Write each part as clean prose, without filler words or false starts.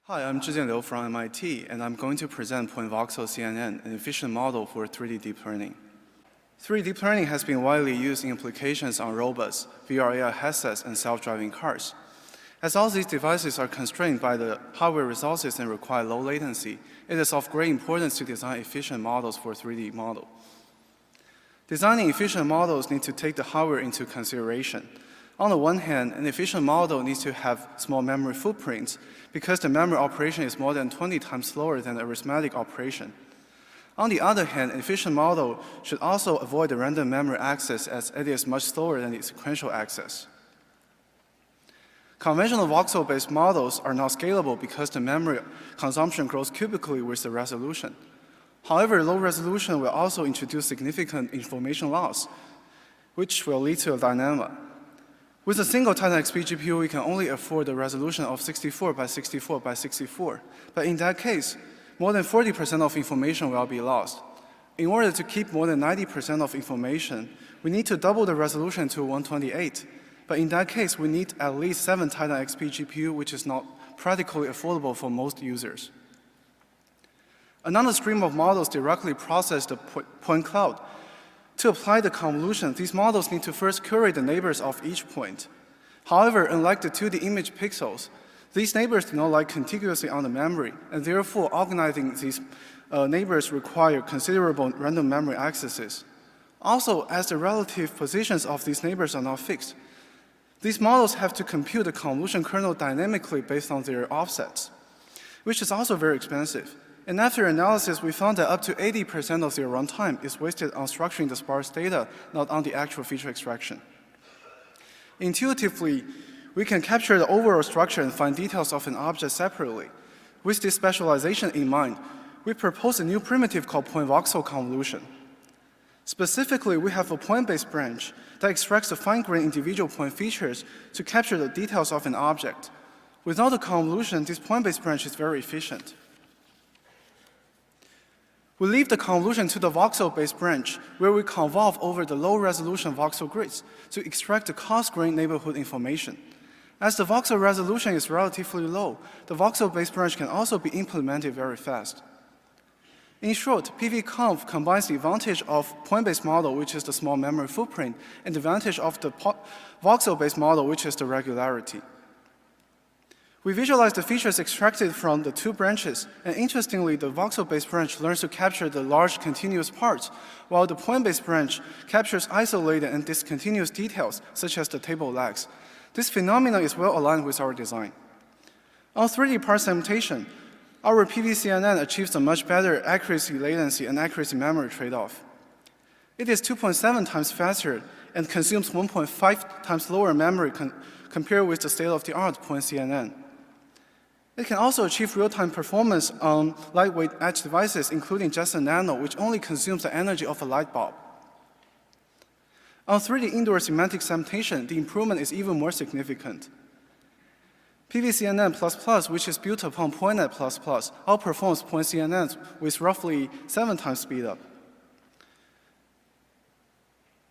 Hi, I'm Zhijian Liu from MIT, and I'm going to present Point-Voxel CNN, an efficient model for 3D deep learning. 3D deep learning has been widely used in applications on robots, VR/AR headsets, and self-driving cars. As all these devices are constrained by the hardware resources and require low latency, it is of great importance to design efficient models for 3D model. Designing efficient models need to take the hardware into consideration. On the one hand, an efficient model needs to have small memory footprints because the memory operation is more than 20 times slower than arithmetic operation. On the other hand, an efficient model should also avoid the random memory access as it is much slower than the sequential access. Conventional voxel-based models are not scalable because the memory consumption grows cubically with the resolution. However, low resolution will also introduce significant information loss, which will lead to a dilemma. With a single Titan XP GPU, we can only afford a resolution of 64 by 64 by 64. But in that case, more than 40% of information will be lost. In order to keep more than 90% of information, we need to double the resolution to 128. But in that case, we need at least 7 Titan XP GPU, which is not practically affordable for most users. Another stream of models directly process the point cloud. To apply the convolution, these models need to first curate the neighbors of each point. However, unlike the 2D image pixels, these neighbors do not lie contiguously on the memory, and therefore organizing these neighbors require considerable random memory accesses. Also, as the relative positions of these neighbors are not fixed, these models have to compute the convolution kernel dynamically based on their offsets, which is also very expensive. And after analysis, we found that up to 80% of their runtime is wasted on structuring the sparse data, not on the actual feature extraction. Intuitively, we can capture the overall structure and find details of an object separately. With this specialization in mind, we propose a new primitive called Point-Voxel convolution. Specifically, we have a point-based branch that extracts the fine-grained individual point features to capture the details of an object. Without a convolution, this point-based branch is very efficient. We leave the convolution to the voxel-based branch, where we convolve over the low-resolution voxel grids to extract the coarse-grained neighborhood information. As the voxel resolution is relatively low, the voxel-based branch can also be implemented very fast. In short, PVConv combines the advantage of point-based model, which is the small memory footprint, and the advantage of the voxel-based model, which is the regularity. We visualize the features extracted from the two branches, and interestingly, the voxel-based branch learns to capture the large continuous parts, while the point-based branch captures isolated and discontinuous details, such as the table legs. This phenomenon is well aligned with our design. On 3D part segmentation, our PVCNN achieves a much better accuracy, latency, and accuracy memory trade-off. It is 2.7 times faster and consumes 1.5 times lower memory compared with the state-of-the-art PointCNN. It can also achieve real-time performance on lightweight edge devices, including Jetson Nano, which only consumes the energy of a light bulb. On 3D indoor semantic segmentation, the improvement is even more significant. PVCNN++, which is built upon PointNet++, outperforms PointCNN with roughly 7 times speedup.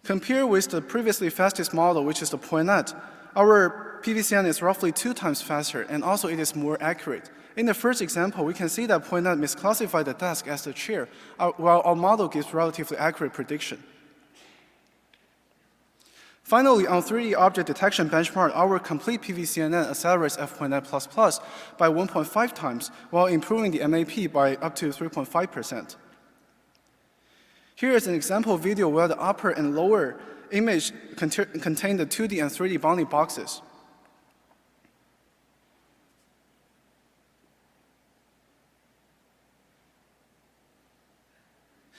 Compared with the previously fastest model, which is the PointNet, our PVCN is roughly 2 times faster, and also it is more accurate. In the first example, we can see that PointNet misclassified the desk as the chair, while our model gives relatively accurate prediction. Finally, on 3D object detection benchmark, our complete PVCNN accelerates F.net++ by 1.5 times, while improving the MAP by up to 3.5%. Here is an example video where the upper and lower image contain the 2D and 3D bounding boxes.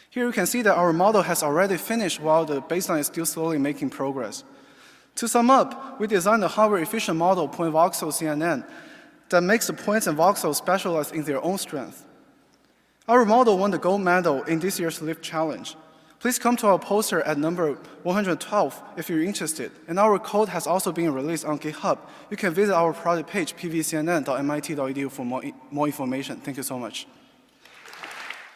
Here you can see that our model has already finished while the baseline is still slowly making progress. To sum up, we designed a hardware-efficient model, Point-Voxel CNN, that makes the points and voxels specialized in their own strength. Our model won the gold medal in this year's LIFT challenge. Please come to our poster at number 112 if you're interested, and our code has also been released on GitHub. You can visit our product page, pvcnn.mit.edu, for more information. Thank you so much.